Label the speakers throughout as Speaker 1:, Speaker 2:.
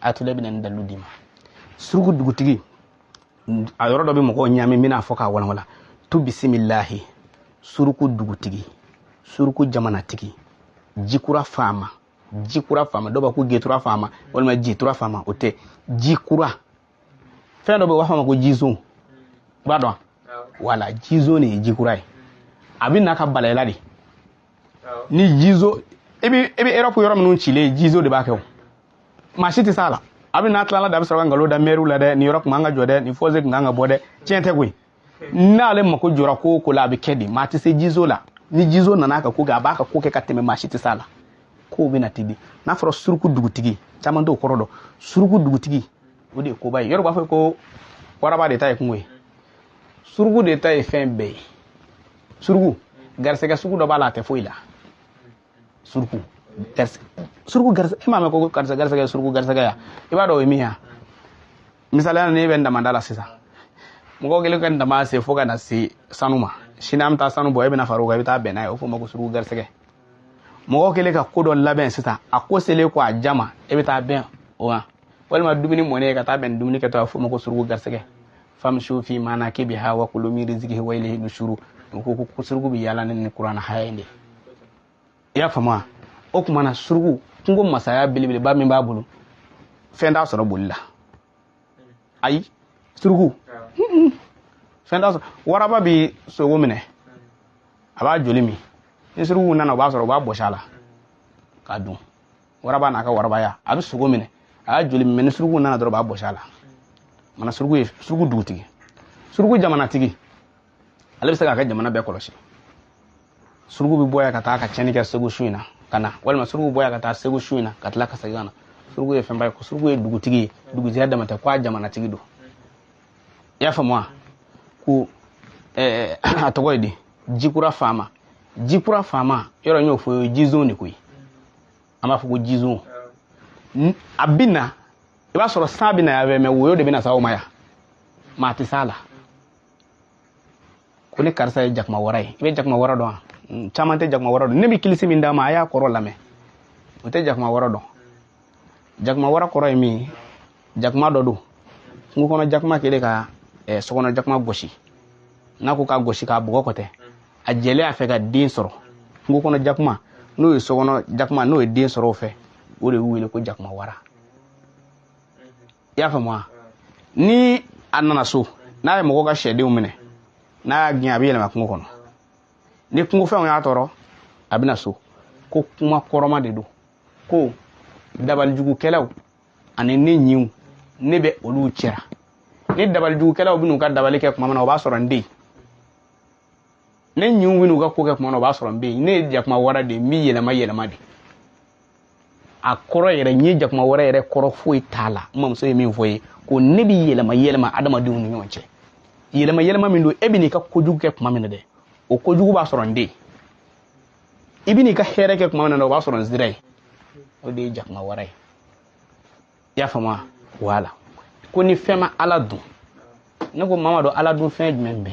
Speaker 1: a to le bɛ nin dalu di ma suruku dugutigi a yɔrɔ dɔ bɛ mɔgɔw ɲami n bɛna fɔ k'a walawala tu bisimilahi suruku dugutigi suruku jamanatigi jikura faama dɔw b'a ko getura faama walima jitura faama o tɛ jikura fɛn dɔ bɛ u b'a fɔ a ma ko jizo i b'a dɔn wala jizo de ye jikura ye a bɛ n'a ka balayɛla de ni jizo i bɛ Europe yɔrɔ minnu cilen jizo de b'a kɛ o maa si tɛ s'a la a bɛ n'a tilala da a bɛ sɔrɔ ka nkalon da mɛriw la dɛ nin yɔrɔ kun kan ka jɔ dɛ nin fɔse kun kan ka bɔ dɛ tiɲɛ tɛ koyi n'ale mako jɔra ko o ko la a bɛ kɛ de maa tɛ se jizo la ni jizo nana ka ko kɛ a b'a ka ko kɛ ka tɛmɛ maa si tɛ s'a la kow bɛ na ten de n'a fɔra suruku dugutigi caman t'o kɔrɔ dɔn suruku dugutigi o de ye koba ye yɔrɔ b'a fɔ ko waraba de ta ye kungo ye suruku de ta ye fɛn bɛɛ ye suruku garisɛgɛ sugu dɔ b'a la a tɛ foyi la suruku garisɛgɛ e m'a mɛn ko garisɛgɛ suruku garisɛgɛ ya i b'a dɔn o ye min ya misaliya ni e bɛ n damanda la sisan mɔgɔ kelen ka n dama se fo ka na se sanu ma sini an bɛ taa sanu bɔ e bɛna fara o kan i bɛ taa bɛn n'a ye o fɔ ma ko suruku garisɛgɛ mɔgɔ kelen ka ko dɔ labɛn sisan a ko selen ko a jama e bɛ taa bɛn o ma walima dumuni mɔnen ka taa bɛn dumuni kɛtɔ a fɔ ma ko suruku garisɛgɛ famshu fi manakibiha wa kulu min rizqihi wa ilayhi nushuru ko suruku bɛ yaala ni kuranna haya in de i y'a faamu o kuma na suruku kungo masaya belebeleba min b'a bolo fɛn t'a sɔrɔ boli la ayi suruku fɛn t'a sɔrɔ waraba bɛ sogo minɛ a b'a joli min ni suruku nana o b'a sɔrɔ o b'a bɔsi a la k'a dun waraba n'a ka warabaya a bɛ sogo minɛ a y'a joli min ni suruku nana dɔrɔn o b'a bɔsi a la mana suruku ye suruku dugutigi suruku jamanatigi ale bɛ se k'a ka jamana bɛɛ kɔlɔsi suruku bɛ bɔ yan ka taa ka cɛnni kɛ segu su in na ka na walima suruku bɔ yan ka taa segu su in na ka tila ka segin ka na suruku ye fɛnba ye suruku ye dugutigi ye dugutigiya dama tɛ k'a jamanatigi don i y'a faamu wa ko a tɔgɔ ye di jikura faama yɔrɔ n y'o fɔ o ye jizo de koyi an b'a fɔ ko jizo a bɛ na i b'a sɔrɔ san bɛ na yan mɛ woyo de bɛ na sa o ma yan maa tɛ s'a la ko ni karisa ye jakuma wara ye i bɛ jakuma wara dɔn wa caman tɛ jakuma wara dɔn ne bɛ kilisi min d'a ma a y'a kɔrɔ lamɛn o tɛ jakuma wara dɔn jakuma wara kɔrɔ ye min ye jakuma dɔ don kungo kɔnɔ jakuma kɛlen ka sokɔnɔ jakuma gosi n'a ko k'a gosi k'a bɔgɔ kɔtɛ a jɛlen a fɛ ka den sɔrɔ kungo kɔnɔ jakuma n'o ye sokɔnɔ jakuma n'o ye den sɔrɔ o fɛ o de y'u wele ko jakuma wara i y'a faamu wa ni a nana so n'a ye mɔgɔ ka sɛdenw minɛ n'a y'a gɛn a bɛ yɛlɛma kungo kɔnɔ ni kungofɛnw y'a tɔɔrɔ a bɛ na so ko kuma kɔrɔma de don ko dabalijugukɛlaw ani ne ɲiw ne bɛ olu cɛra ni dabalijugukɛlaw bɛ n'u ka dabali kɛ tuma min na o b'a sɔrɔ n den ne ɲiw bɛ n'u ka ko kɛ tuma min na o b'a sɔrɔ n bɛ yen ne ye jakuma wara de ye n bɛ yɛlɛma de a kɔrɔ yɛrɛ n ye jakuma wara yɛrɛ kɔrɔ foyi t'a la n mamuso ye min fɔ ye ko ne bɛ yɛlɛma adamadenw ni ɲɔgɔn cɛ yɛlɛma min don e bɛ n'i ka kojugu kɛ tuma min na dɛ o kojugu b'a sɔrɔ n den i bɛ n'i ka hɛrɛ kɛ tuma min na o b'a sɔrɔ n sira ye o de ye jakuma wara ye i y'a faamu wala ko ni fɛn ma ala dun ne ko mama dɔn ala dun fɛn jumɛn bɛ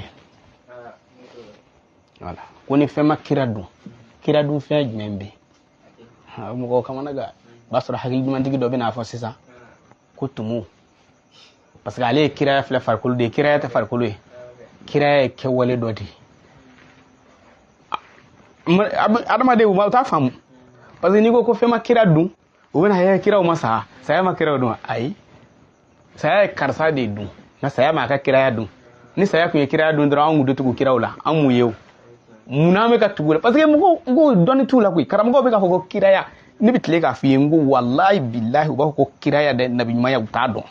Speaker 1: wala ko ni fɛn ma kira dun fɛn jumɛn bɛ mɔgɔ kamana ga b'a sɔrɔ hakili dumantigi dɔ bɛ n'a fɔ sisan ko tumu parce que ale ye kiraya filɛ farikolo de ye kiraya tɛ farikolo ye kiraya ye kɛwale dɔ de ye adamaden u t'a faamu parce que n'i ko fɛn ma kira dun u bɛna ye kiraw ma saya ma kiraw dun ayi saya ye karisa de dun nka saya ma ka kiraya dun ni saya kun ye kiraya dun dɔrɔn an kun tɛ tugu kiraw la an mun ye o munna an bɛ ka tugu la parce que mɔgɔw dɔnni t'u la koyi karamɔgɔw bɛ k'a fɔ ko kiraya ne bɛ tile k'a f'i ye n ko walahi bilahi u b'a fɔ ko kiraya dɛ nabiɲumanya u t'a dɔn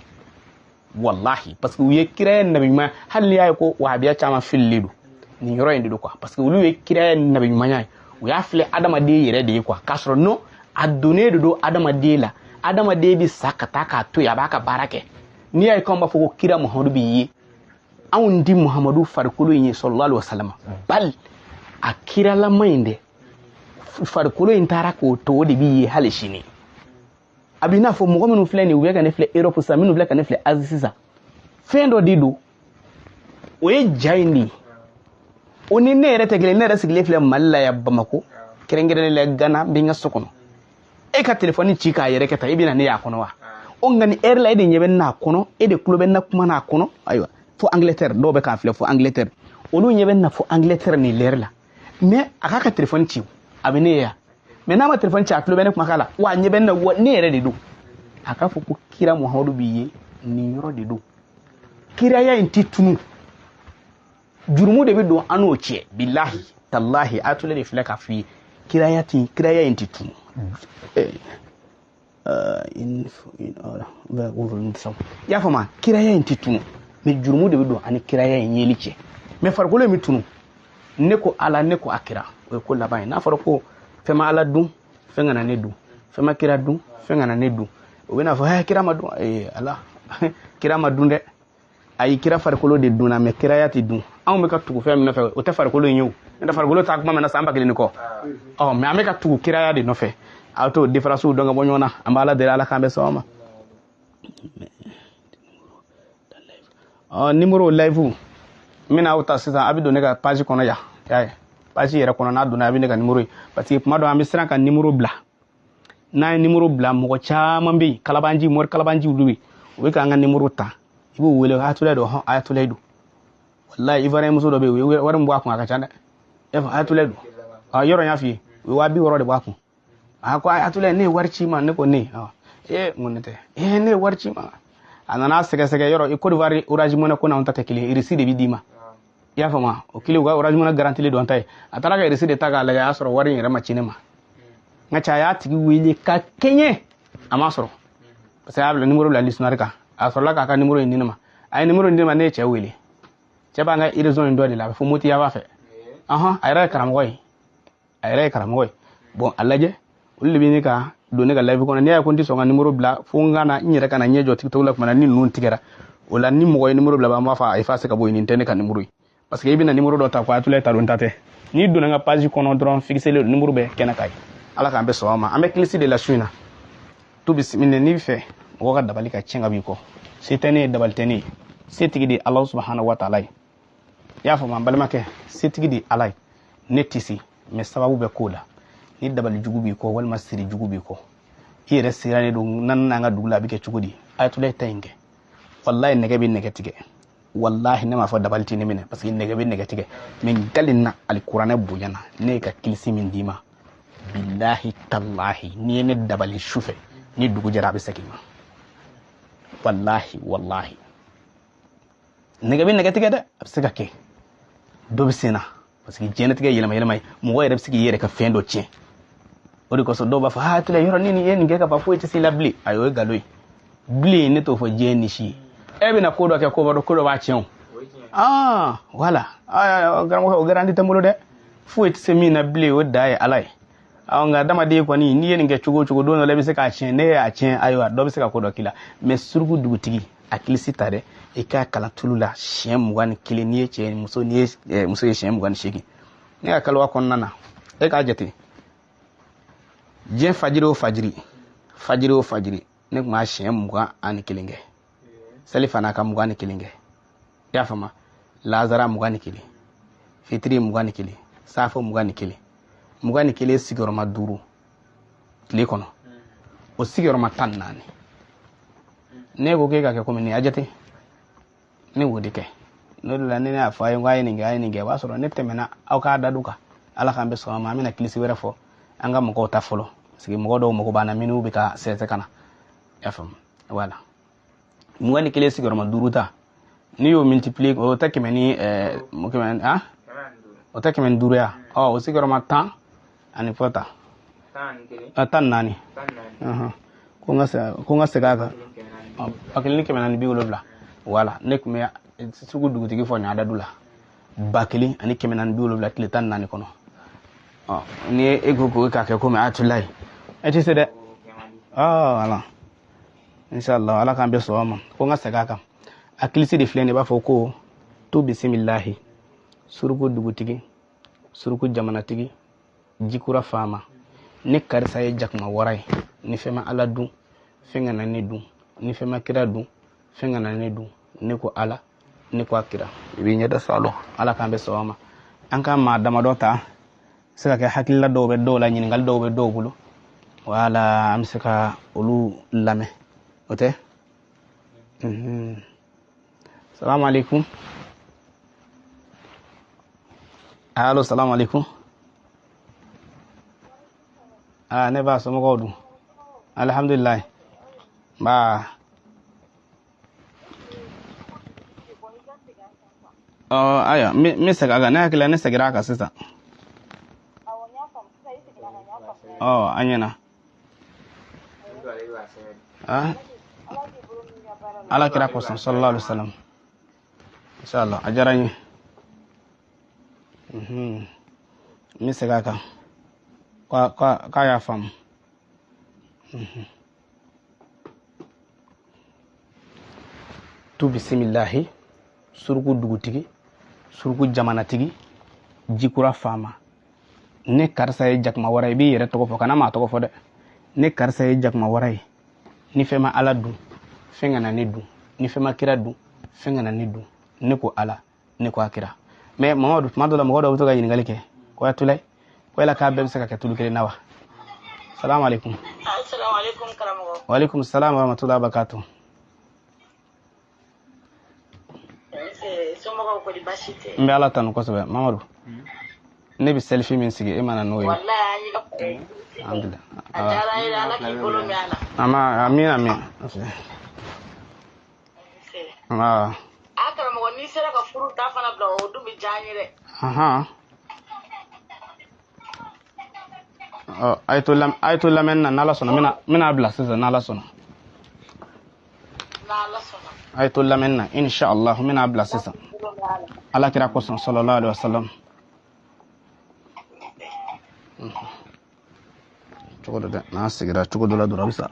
Speaker 1: wallahi parce que u ye kiraya nabi ɲuman hali n'i y'a ye ko wahabiya caman fililen don nin yɔrɔ in de don quoi parce que olu ye kiraya nabi ɲumanya ye u y'a filɛ adamaden yɛrɛ de ye quoi k'a sɔrɔ non a donnen de don adamaden la adamaden bɛ sa ka taa k'a to yen a b'a ka baara kɛ n'i y'a ye k'anw b'a fɔ ko kira muhamadu b'i ye anw di muhamadu farikolo in ye sallallahu alaihi wasallam bali a kiralama in dɛ farikolo in taara k'o to o de b'i ye hali sini a b'i n'a fɔ mɔgɔ minnu filɛ nin u bɛ ka ne filɛ Europe sisan minnu filɛ ka ne filɛ Asie sisan fɛn dɔ de don o ye ja in de ye o ni ne yɛrɛ tɛ kelen ne yɛrɛ sigilen filɛ Mali la yan Bamako kɛrɛnkɛrɛnnen la Gana n bɛ n ka so kɔnɔ e ka telefɔni ci k'a yɛrɛ kɛ tan i bɛ na ne y'a kɔnɔ wa on ngani air la ede nyebe na kono ede kulobe na kuma na kono aywa fo Angleterre do be kan fle fo Angleterre olu nyebe na fo Angleterre ni leer la mais aka téléphone ci abene ya mais na ma téléphone ci kulobe na kuma kala wa nyebe na wo ne yere de do aka fo ko kira Muhammadu biye ni yoro de do kira ya inti tunu jurumu de be do anu ce billahi tallahi atule de fle ka fi kira ya inti tunu ya fama kiraya yin titunu me jurumu de do ani kiraya yin yelice me farko mi tunu ne ko ala ne ko akira o ko labai na farko fema ala dun fenga ne du fema kira dun fenga ne du o na fa kira ma dun ala kira ma dun de ay kira farko de dun na me kiraya ti dun an me ka tugu fem no fe o te farko lo nyu nda farko ta kuma na samba kile ni ko me ame ka tugu kiraya de no fe auto difference donga bonyona ambala de ala kambe soma numéro live mina auta sisa abido ne ka page kono ya page yere kono na do na abi ne ka numéro parce que mado ami sran ka numéro bla na numéro bla mo chaama bi kalabanji mor kalabanji duwi we ka nga numéro ta ibo wele ha tule do ha atule do wallahi ivare muso do be we waram bo akon aka chande e fa atule do yoro nya fi we wa bi woro de bo akon ako atule ne warchi ma ne ko ne ngonete ne warchi ma anana sege yoro e Côte d'Ivoire oraji mona ko na onta tekile irisi de bidima ya fama o kile ga oraji mona garanti le don tay atara ga irisi de taga la ya soro wari yere ma cinema ngacha ya tigi wili ka kenye ama soro parce que abla numéro la listener ka asoro la ka numéro ni ma ay numéro ni ma ne che wili che ba nga iraison ndo de la fo moti ya ba fe ayra karamoy bon alaje ulle bi ni ka do ne ga live ko ne ya ko ndi so nga numéro bla fo ngana nyere kana nyejo TikTok la kuma ni nun tigera wala ni mo numéro bla ba ma fa ifa se ka boy ni tene ka numéro parce que ibina numéro do ta ko atule ta don tate ni do nga page kono dron fixer le numéro be kena kay ala ka be so ma ame klisi de la suina to bismillah ni fe o ga dabali ka cenga bi ko setene dabal tene setigi di Allah subhanahu wa ta'ala ya fa ma balma ke setigi di alai netisi me sababu be kola ni dabal jugubi ko wal masiri jugubi ko ire sirane do nan nga dugla bi ke cugudi aytule tayinge wallahi nege bi nege tige wallahi nema fa dabal tini mine parce que nege bi nege tige min dalina alqur'ana bujana ne ka kilisi min dima billahi tallahi ni ne dabal shufe ni dugu jarabe sakima wallahi nege bi nege tige de absika ke do bisina parce que jenetige yelma mo yere absiki yere ka fendo tien odi ko so do ba fa tule yoro nini yen ngeka ba fuiti si labli ayo galoi bli ne to fo jeni shi ebe na kodo ke ko ba do kodo ba chen wala o garandi tamulo de fuiti se mi na bli o dai alai nga dama de ko ni yen nge chugo do no lebi se ka chen ne a chen ayo do be se ka kodo kila mais surgu dugutigi akilisi tare e ka kala tulula shem mugani kile ni chen muso ni muso shem mugani shiki ne ka kalwa kon nana e ka jeti jen fajiri o fajiri ne kuma shen muga ani kilinge salifa na ka muga ani kilinge ya fama lazara muga ani kili fitri muga ani kili safo muga ani kili sigoro ma duru kile kono o sigoro ma tan nani ne go ke ka ke komini ajete ne wodi ke no la ne na fa yo ngai ninge wasoro ne temena au ka daduka ala kambe so ma mina kilisi wera fo anga mo ko ta folo sigi mo do mo ko bana minu be ka sete kana fm wala mo wani kile sigoro ma duruta ni yo multiplier o ta kemeni mo kemen o ta kemen duru ya o sigoro ma tan ani fota tan nani ko ngase gaga bakeli kemen ani bi wolobla wala nek me sugu dugu tigi fo nyaada dula bakeli ani kemen ani bi wolobla kile tan nani kono ni ego ko ka ke ko me atulai eti sede ala inshallah ala kan be so ma ko ngase gaga akilisi de flene ba fo ko to bismillah surugo dugu tigi surugo jamana tigi jikura fama ne karisa ye jakma warai ni fema ala du fenga na ne du ni fema kira du fenga na ne du ne ko ala ne ko akira wi nyada salo ala kan be so ma an ka ma dama dota saka ke hakilla do be do la nyin ngal do be do bulu wala am saka olu lame ote Salam alaikum. Allo, salam alaikum. Ne ba so mo du. Alhamdulillah. Ba. Aya, me sagaga na kila ne sagira ka sisa. Anyana. Ala kira ko sallallahu alaihi wasallam. Inshallah ajarani. Me sagaga. Ka ya fam. Tu bismillahi suruku dugutigi suruku jamanatigi jikura fama ne karsa ye jakma waray bi yere togo fo kana ma togo fo de ne karsa ye jakma waray ni fema ala du fenga na ne du ni fema kira du fenga na ne du ne ko ala ne ko akira mais mamadou madola mo do to ga yin galike ko ya tulay ko la ka bem saka ka tulu kele nawa assalamu alaikum karamo wa alaikum assalam wa rahmatullahi wa barakatuh mbe ala tanu kosebe mamadou ne bi selfie min sigi e mana noyi wallahi alhamdulillah ajara ila ala ki bolo mi ala amin akara mo ni sera ka furu ta fana bla o dum jaanyire ayto lamen na nala sona mina bla sisa nala sona ayto lamen na inshallah mina bla sisa ala kira ko sallallahu alaihi wasallam cogodo de na sigira cogodo la dura bisa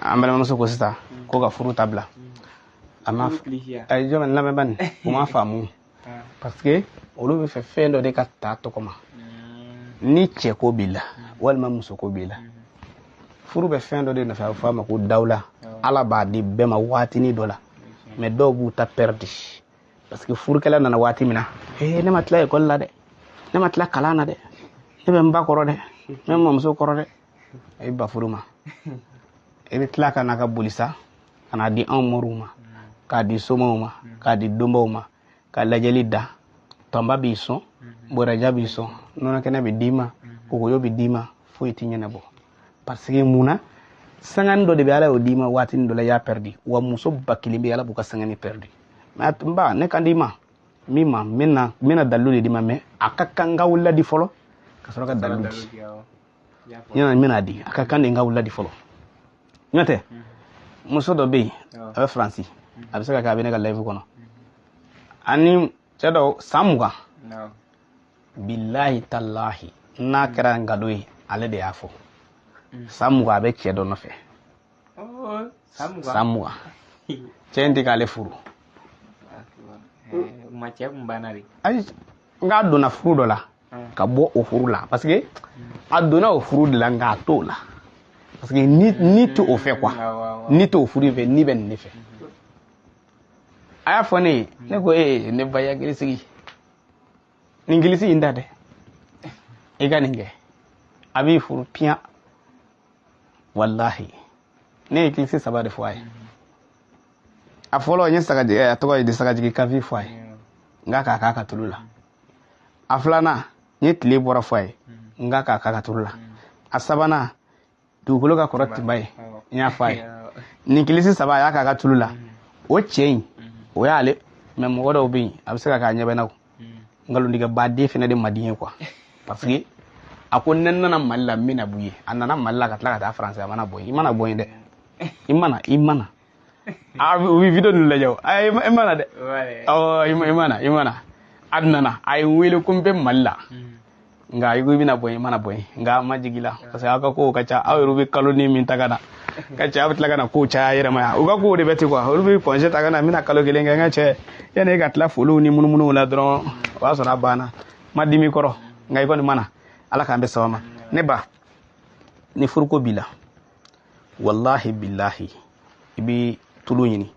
Speaker 1: ambele muso ko sita ko ga furu tabla ama ay jomen la ban ko ma famu parce que olu be fe fendo de ka ta to koma ni cɛ ko b'i la walima muso ko b'i la furu bɛ fɛn dɔ de nɔfɛ a bɛ fɔ a ma ko dawula ala b'a di bɛɛ ma waatini dɔ la mais dɔw b'u ta perdi parce que furukɛla nana waati min na ne ma tila ekɔli la dɛ ne ma tila kalan na dɛ ne bɛ n ba kɔrɔ dɛ ne bɛ n mamuso kɔrɔ dɛ i ba furu ma i bɛ tila ka na ka boli sa ka n'a di anw mɔriw ma k'a di somɔgɔw ma k'a di donbaw ma ka lajɛli da tɔnba b'i sɔn boraja b'i sɔn nɔnɔ kɛnɛ bɛ d'i ma kokoyo bɛ d'i ma foyi t'i ɲɛnabɔ parce que mun na sangani dɔ de bɛ ala y'o d'i ma waatini dɔ la i y'a perdi wa muso ba kelen bɛ ala b'u ka sangani perdi mais n ba ne kan d'i ma min ma n bɛna dalilu de d'i ma mais a ka kan n ka wulila di fɔlɔ ka sɔrɔ ka dalilu di ɲɛna n bɛna di a ka kan de n ka wulila di fɔlɔ ɲɔ tɛ muso dɔ bɛ yen a bɛ faransi a bɛ se ka kɛ a bɛ ne ka live kɔnɔ ani cɛ dɔ san 20 billahi tallahi n'a kɛra ngalon ye ale de y'a fɔ san 20 a bɛ cɛ dɔ nɔfɛ san 20 cɛ in tɛ k'ale furu ayi n k'a donna furu dɔ la ka bɔ o furu la parce que a donna o furu de la nka a t'o la parce que ni tɛ o fɛ quoi ni tɛ o furu in fɛ ni bɛ nin de fɛ a y'a fɔ ne ye ne ko ne ba ya hakili sigi nin gilisi in da dɛ i ka nin kɛ a b'i furu piyan wallahi ne ye gilisi 3 de fɔ a ye a fɔlɔ n ye a tɔgɔ ye de sagajigi kafi fɔ a ye n k'a k'a ka tulu la a filanan n ye tile bɔra fɔ a ye n k'a k'a ka tulu la a sabanan dugukolo ka kɔrɔ tinba ye n y'a fɔ a ye nin gilisi 3 a y'a k'a ka tulu la o cɛ in o y'ale mais mɔgɔ dɔw bɛ yen a bɛ se ka k'a ɲɛbɛnnaw nkalontigɛ baden fana de man di n ye quoi parce que a ko ne nana Mali la n bɛna b'u ye a nana Mali la ka tila ka taa France a mana bɔ yen i mana bɔ yen dɛ i mana u bɛ video ninnu lajɛ o i mana dɛ i mana a nana a ye n wele ko n bɛ Mali la nka i ko i bɛna bɔ yen i mana bɔ yen nka a ma jigin la parce que aw ka kow ka ca aw yɛrɛ bɛ kalo ni min ta ka na ka cɛ aw bɛ tila ka na kow caya yɛrɛma yan u ka kow de bɛ ten quoi olu bɛ congé ta ka na n bɛna kalo 1 kɛ n ka cɛ yanni e ka tila foliw ni munumunuw la dɔrɔn o b'a sɔrɔ a banna ma dimi kɔrɔ nka i kɔni mana ala k'an bɛ sabama ne ba ni furuko b'i la wallahi billahi i bɛ tulu ɲini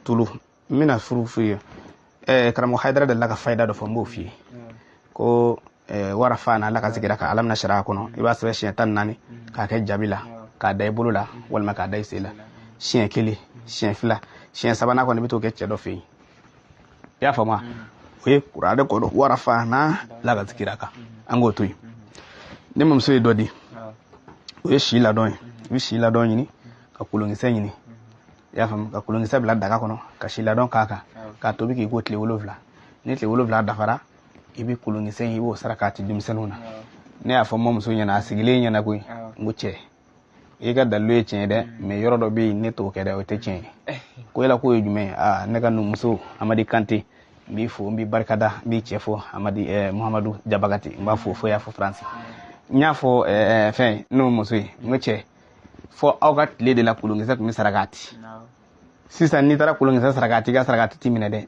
Speaker 1: tulu n bɛna furu f'u ye karamo haydara da laka fayda do fombo fi ko wara fana laka zigira ka alam na shara kono iba sabe shi tan nani ka ke jabila ka dai bulula wal ma ka dai sela shi kili shi fila shi sabana ko ne bito ke cedo fi ya fama we kurade ko do wara fana laka zigira ka ango tuy ne mum so dodi we shi la don wi shi la don ni ka kulungi sen ni ya fam ka kulungi sabla daga kono ka shi la don kaka ka tobi ki gotle wolovla ne tle wolovla dafara ibi kulungi sen ibo sarakati jumsenuna ne afam mom so nyana sigile nyana koy nguche iga dalwe chen de me yoro do bi ne to kede o te chen ko ela ko yume ne kan muso amadi kanti bi fo bi barkada bi chefo amadi muhammadu jabagati mba fo ya fo france nya fo fe no muso nguche fo awgat le de la kulungi sak mi sarakati sisa ni tara kulungi sak sarakati ga sarakati timine de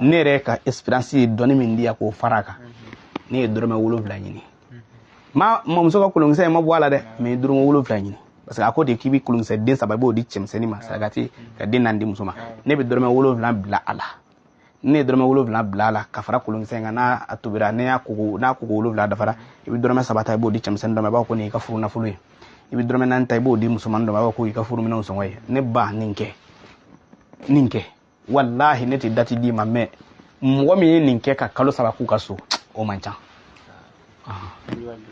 Speaker 1: nere ka esperance doni min dia ko faraka ne dorome wolovla nyini ma mom so ka kulung se ma bwala de me dorome wolovla nyini parce que akode kibi kulung se den sababo di chemseni ma sagati ka den nandi musuma ne be dorome wolovla bla ala ne dorome wolovla bla ala ka fara kulung se ngana atubira ne akugo na akugo wolovla da fara ibi dorome sabata bo di chemseni do ma ba ko ni ka furu na fulu ibi dorome nan tay bo di musuman do ma ba ko ka furu minon so way ne ba ninke wallahi neti dati di ma me mwomi ninke ka kalo saba ku kaso o mancha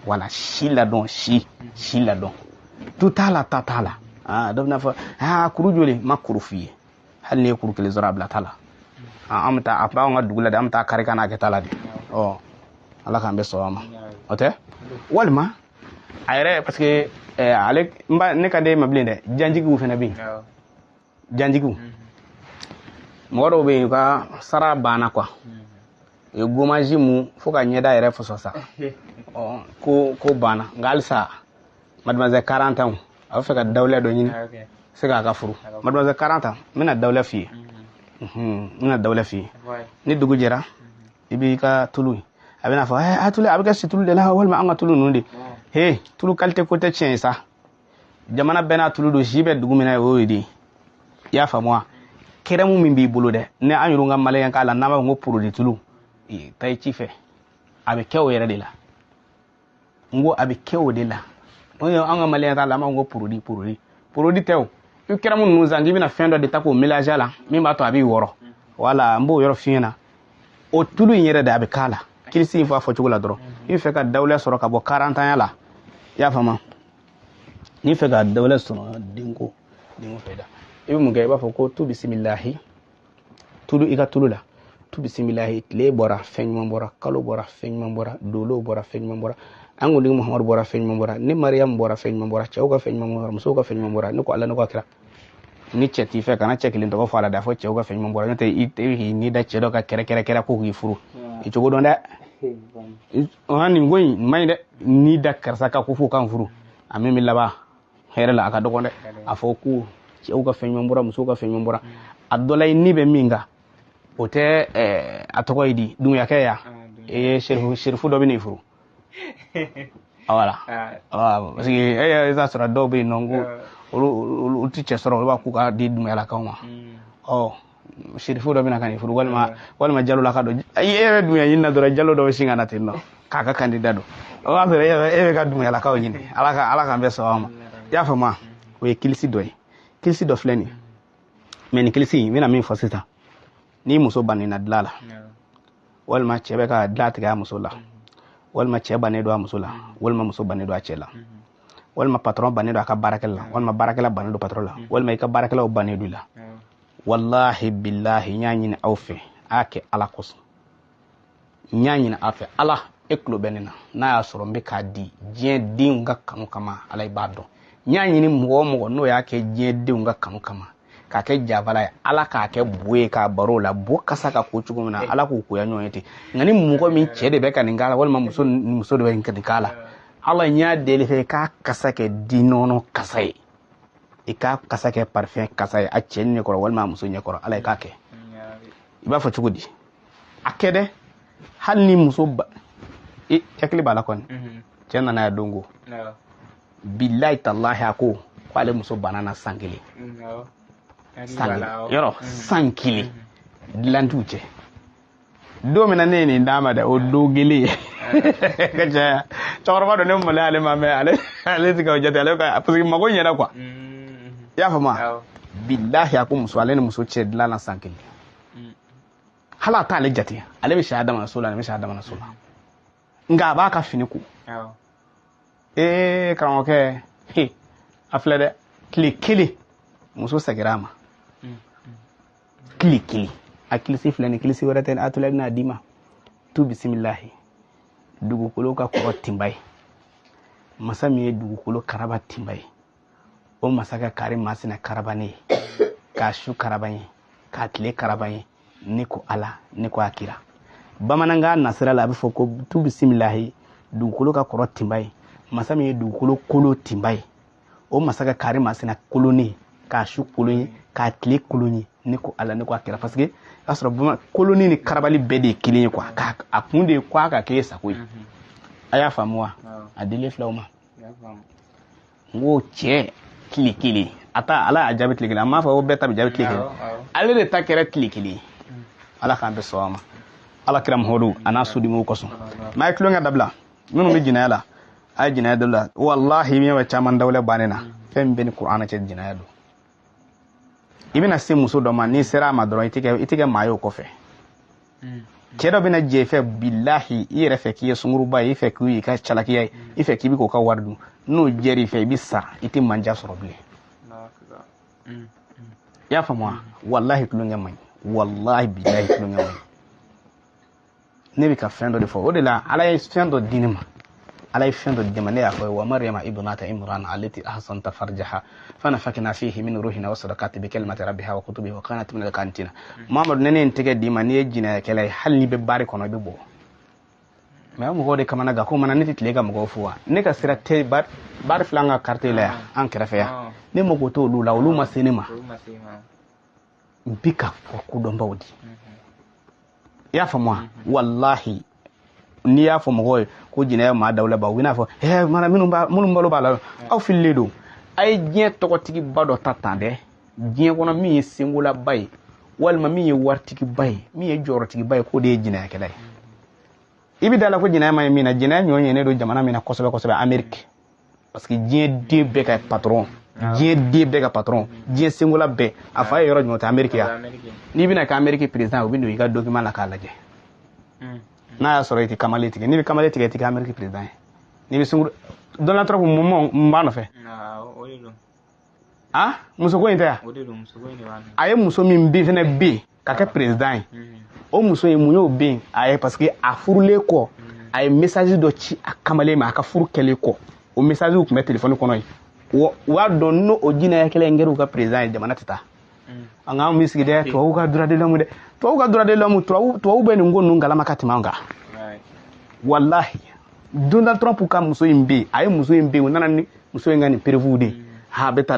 Speaker 1: wala shila don shila don tutala tatala dobna fa kurujole makurufi hal ne kuru kele zara bla tala amta apa nga dugula da amta kare kana ke tala di ala kan be so ama ote walma ayre parce que alek mba ne kande mablinde janjigu fena bi janjigu moro be ka sara bana kwa e gomaji mu fuka nyeda yere fososa ko bana ngalsa mademoiselle 40 ans aw feka dawle do nyini sega ka furu mademoiselle 40 ans mina dawle fi mina dawle fi ni dugu jera ibi ka tulu abina fa atulu abika si tulu de la wal ma anga tulu nundi he tulu kalte ko te chensa jamana bena tulu do jibe dugu mina o yidi ya fa moi keremu min bi bolo de ne anyuru ngam malen kala nama ngo produit tulu tay ci fe abe kew yere de la ngo abe kew de la oyo anga malen kala ma ngo produit tew yu keremu nu zangi bina fendo de tako mélange la mi ba to abi woro wala mbo yoro fina o tulu yere de abe kala kilisi fa fo chugula dro yu fe ka dawle soro ka bo 40 ans la ya fama ni fe ka dawle soro dingo feda ibi mun ga ba ko tu bismillah tulu iga tulula tu bismillah le bora feñ bora kalo bora feñ bora dolo bora feñ bora anguli muhammad bora feñ bora ni maryam bora feñ bora chawga feñ bora musoga feñ bora ni ko alla no ko akira ni cheti fe kana chekilin to ko fala da fo chawga feñ bora te ni da chedo ka kere ko furu e chogo don da hani ngoy may de ni da karsa ka ko fu kan furu amemi laba here la aka dogonde afo ku cheuka fenywa mbura musuka fenywa mbura adolay nibe minga ote atoko idi dum yake ya sherifu do bini furu awala parce que eza sura do be nongo ulu tiche soro ba ku ka di dum yala kawma sherifu do bina kan furu walma jallo la kado dum ya yinna do jallo do singa natinno kaka candidat do wa ka dum yala kaw nyinde alaka be so ama ya fama we kilisi do fleni men kilisi mina min fasita ni muso bani na dlala wal ma chebe ka dlat ga muso la wal ma cheba ne do muso la wal ma muso bani do achela wal ma patron bani do ka barakella wal ma barakella bani do patron la wal ma ka barakella bani do la wallahi billahi nyanyi ni awfe ake ala koso nyanyi na afe ala eklo benina na ya soro mbe ka di je dinga kanu kama ala ibado nyanyi ni mo no ya ke je dinga kanu kama ka ke javala ala ka ke buwe ka barola bo kasa ka ko chugumna ala ku ya nyoyete ngani mugo min chede be ka ngala wal ma muso de be kala ala nya dele fe ka kasa ke dinono kasai ika kasa ke parfum kasai a chenni ko wal ma muso nya ko ala ka ke iba fa chugudi akede halni muso ba yakli bala kon chenna na dongo billahi tallahi ako kwale muso banana sangili sangili yoro sankili dilantuche do mina ne ni dama da o do gele kaja chawra do ne mo le ale ma me ale tiga jate ale ka parce que mago nyana quoi ya fama billahi akum muso ale ne muso che dla na sankili hala ta ale jate ale be shahada mana sola ne be shahada mana sola nga ba ka fini ku kan ke he afle de kili muso sagirama kili akilisi fulani kilisi warata na atula na dima tu bismillah dugukolo ka ko timbai masami dugukolo karaba timbai o masaka kare masina karabane ka shu karabanye ka tile karabanye niko ala niko akira bamananga nasira la bifo ko tu bismillah dugukolo ka ko timbai masami dugukolo kolo timbai o masaka kare masina koloni ka shu koloni ka tile koloni niko ala niko akira parce que asra buma koloni ni karabali bede kilin kwa ka akunde kwa ka ke sakoi aya famwa adile flawma ngo che kili ata ala ajabe kili amma fa wo beta ajabe kili ale de takere kili ala kan be sawama ala kiram hodu ana sudi mo koso may kilo nga dabla nunu mi jinala ay jinaya dabla wallahi mi wa chaman dawle banena fem ben qur'ana che jinaya do ibina se muso do man ni sera ma doro itike mayo ko fe kedo bina jefe billahi ire fe ki sunguru ba ife ki ka chalaki ay ife ki bi ko ka wardu no jeri fe bi sa iti manja soroble ya famwa wallahi tulunga man wallahi billahi tulunga man nebi ka fendo de fo odela ala fendo dinima على فند الجمالية ومريم ابنة عمران التي أحصنت فرجها فنفخنا فيه من روحنا وصدقات بكلمة ربها وكتبه وكانت من القانتين محمد نني انتك دي ماني جنا كلاي حل بباري كونو بيبو ما مو غودي كما نغا كوما نتي تليغا مغو فوا نيكا سيرا تي بار فلانغا كارتي لا ان كرافيا ني مغو تو لولا ولوما سينما بيكا فوكو دومبودي يا فموا والله ni ya fo mo ko jina ma dawla ba wina fo mana minum balo bala aw filledo ay jien to ko tigi bado tatande jien kono mi singula bay walma mi wartigi bay mi jorotigi bay ko de jina kala ibi dala ko jina ma mi na jina nyonye ne do jamana mi na kosobe Amerique parce que jien de be ka patron jien de be ka patron jien singula be afa yoro nyota Amerique ya ni bi na ka Amerique president obi ndo yiga document la kala je na ya soro iti kamale tige ni bi kamale tige tika America president ni bi sungur Donald Trump mo mbano fe na oyelo muso ko inta odelo muso ko ni wan aye muso mi mbi fene bi ka ke president o muso e munyo bi aye parce que a furule ko aye message do ci akamale ma aka furu kele ko o message ko me telephone ko noy wa don no o jina ya kele ngeru ka president jamana tata anga misiki de to uga dura de lamu to be ngonu ngala makati manga wallahi Donald Trump ka muso imbe ay muso imbe nana ni muso ngani prevude ha beta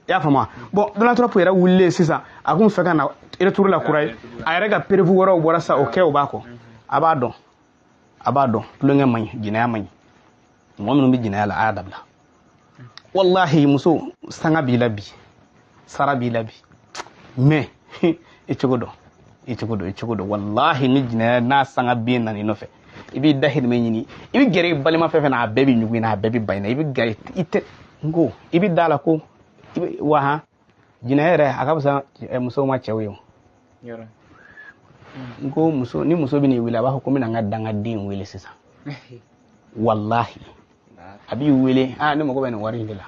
Speaker 1: ya fama bon Donald Trump era wulle sisa akun feka na ere turu la kurai ay rega prevu woro bora sa o kew bako abado tulunga man jinaya man ngomno mi jinaya la adabla wallahi muso sanga bilabi sarabi labi me ichogodo wallahi ni jina na sanga bin na inofe ibi dahir me nyini ibi gere balima fefe na bebi nyugi na bebi bayna ibi gere ite ngo ibi dala ko ibi waha jina ere akabusa muso ma chewe yoro ngo muso bi ni wila ba ko mina ngadanga din wile sisa wallahi abi wile ni mo ko ben wari ndila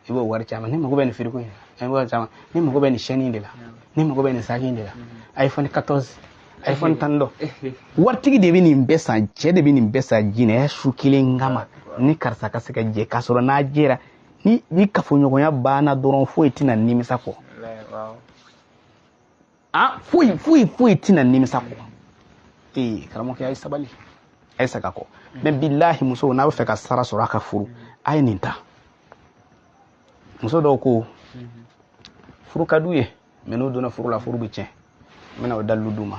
Speaker 1: ibo wari chama ni mo ko ben firiko ni mo ko ben shani ndila ni mo ko ben saki ndila iPhone 14 iPhone tando wartigi de bini mbesa je de bini mbesa jine ya shukile ngama ni karsa kasika je kasoro na jera ni kafonyo ko ya bana doron fo etina nimisa ko fui tina nimisa ko karamo ke ay sabali ay saka ko me billahi muso na fe ka sara sura ka furu ay ninta muso do ko furu kaduye meno dona furu la furu biche mena dalu duma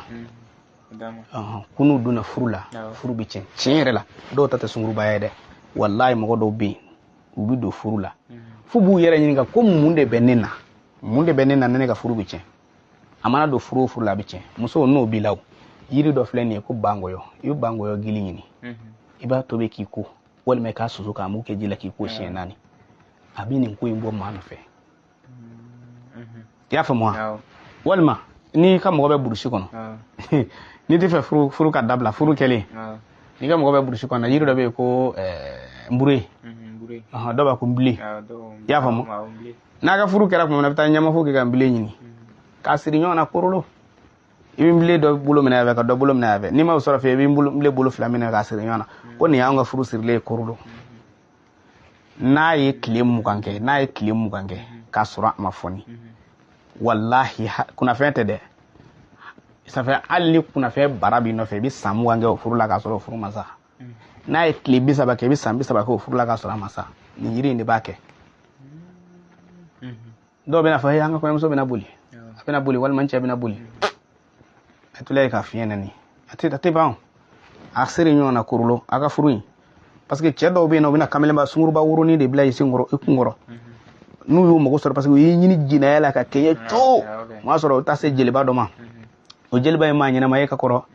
Speaker 1: kunu duna furu la furu biche chenre la do tata sunguru bayede wallahi mo do bi ubi do furu la fu bu yere nyinga ko munde benena nene ka furu biche amana do furu furu la biche muso no bilaw yiri do fleni ko bangoyo yu bangoyo gili nyini iba to be kiko wal me ka suzu ka mu ke jila kiko she nani abini ko imbo manu fe ya fa mo wal ma ni ka mo be burushi kono ni te fe furu ka dabla furu kele ni ka mo be burushi kono yiri do be ko mbure aha do ba ko mbli ya fa mo naga furu kera ko na bita nyama fu ke ga mbli nyini ka siri nyona korolo ibimble do bulo mena ave ka do bulo mena ave ni ma usoro fe ibimble bulo flamina ka siri nyona ko ni anga furu sirle korolo na yi klem mukanke ka sura mafoni wallahi kuna fete de ça fait ali kuna fe barabi no fe bi samu wange furu la ka soro furu masa na yi klibi sabake bi sambi sabake furu la ka soro masa ni yiri ni bake do bena fa yanga ko so bena buli bena buli wal manche bena buli atulay ka fiena ni ate ba asiri nyona kurulo aga furuyi parce que cedo be no bena kamele ba sunguru ba wuro ni de blay singoro ikungoro nu yu mo soro parce que yi nyini jina yala ka keye to ma soro ta se jeli ba do ma o jeli ba ma nyina ma yeka koro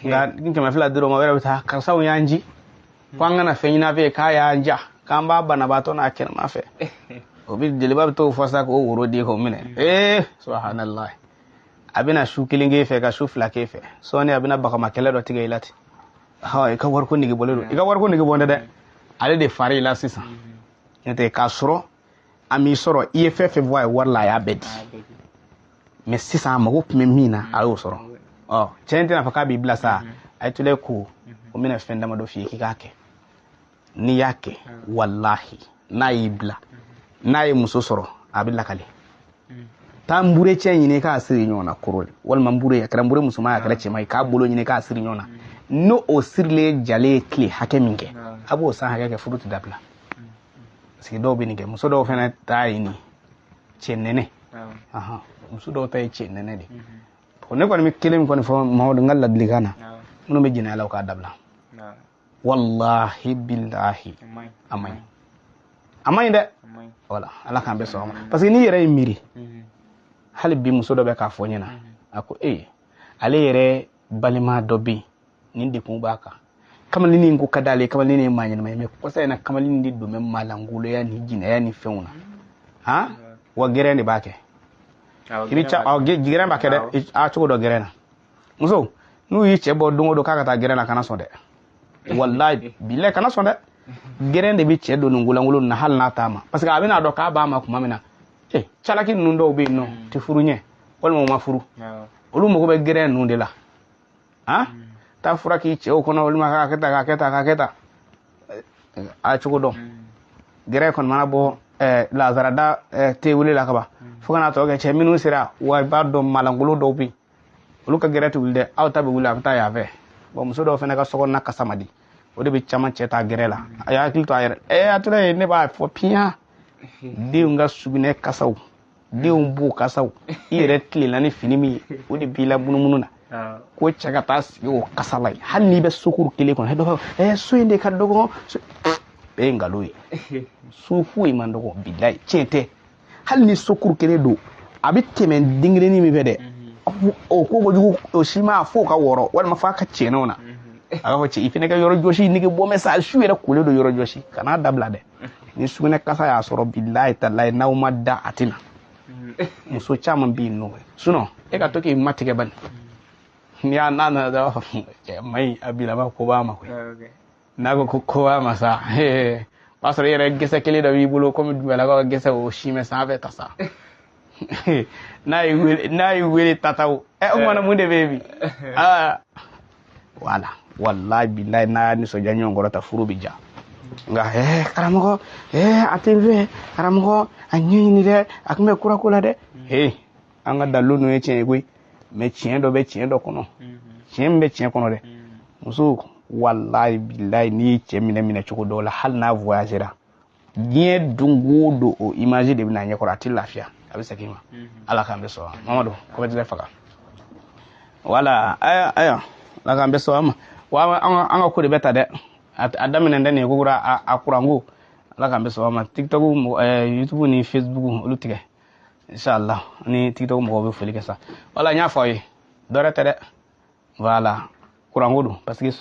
Speaker 1: nga kinke ma fila diro ma wera ta ka saw yanji kwanga na fe nyina fe ka ya anja kamba bana ba to na ken ma fe obi jeli ba to fosa ko wuro di ko mine subhanallah abina shu kilinge fe ka shu fla ke fe so ni abina baka makele do tigay lati ha ka war ko nigi bolero ka war ko nigi bonde de ale de fari la sisa nte ka soro ami soro iff voix war la ya bedi mais sisa mago me mina ayo soro chente na faka bibla sa ay tule ko o mina fenda ma do fi kikake ni yake wallahi na ibla na yi muso soro abilla kale tambure chen yine ka asiri nyona korole wal mambure ya karambure musuma ya kala chemai ka bolo yine ka asiri nyona no o sirle jale kle hakeminge abo sa hake fruit dabla si do binige muso do fena tayini chenene aha muso do tay chenene de ko ne ko mi kelem ko fo mawdo ngalla digana muno me jina law ka dabla wallahi billahi amay de wala ala kambe so parce que ni yere miri hal bi muso do be ka fo nyina ako ale yere balima dobi nindi kumbaka kama nini ngo kadale kama nini manyana mai ko sai na kama nini do men malangulo ya ni jina ya ni feuna ha wa gerene bake kiricha gerene bake de a chugo do gerena muso nu yi chebo dungo do kaka ta gerena kana sonde wallahi bile kana sonde gerende bi chedo ngulangulo na hal na tama parce que abina do ka ba ma kuma mina chalaki nundo be no ti furunye wal mo ma furu olu mo ko be gerene nunde la ha ta fura ki che o kono wal ma ka keta a chugo do gere kon mana bo la zarada te wuli la kaba fukana to ga che minu sira wa ba do malangulo do bi olu ka gere to wulde awta be wula ta ya ve bo muso do fena ka sokon na kasamadi o de be chama cheta gere la aya kilto ayre atule ne ba fo pia de nga subine kasaw de bu kasaw ire tlila ni finimi o de bila mununa ko chaga tas yo kasalai hanni be sukur kile kon hedo so inde kaddo be ngaloyi sufu imando billahi chete hanni sukur kile do abitte men dingre ni mi fede o ko gojugo o shima fo ka woro wal ma fa ka chenona aga ko ci ifine ka yoro joshi nigi bo message shuere kule do yoro joshi kana dabla de ni sugune kasa ya soro billahi tallahi nawma da atina muso chama bi no suno e ka toki matike ban ya nana da mai abila ba ko ba ma ko nago ko ba masa pastor yere gese kele da wi bulo ko mi dubela ko gese o shime sa ve tasa nay wele tataw o mona munde bebi wala wallahi billahi na ni so janyo ngorota furu bija nga karamogo ative karamogo anyini de akme kura kula de anga dalu no eche gwe me chien do kono chien be chien kono de musu wallahi billahi ni chemine mine chuko dola hal na voyagera nie dungudo o image de bina nyekora tilafia abisa kima ala kambe so mamado ko be faka wala aya la kambe so ama wa anga ko de beta de adamine ndene gugura akurango la kambe so ama TikTok YouTube ni Facebook olutige Inch'Allah ni TikTok mɔgɔw bɛ foli kɛ sa. Voilà n y'a fɔ aw ye dɔ wɛrɛ tɛ dɛ. Voilà kuranko don parce que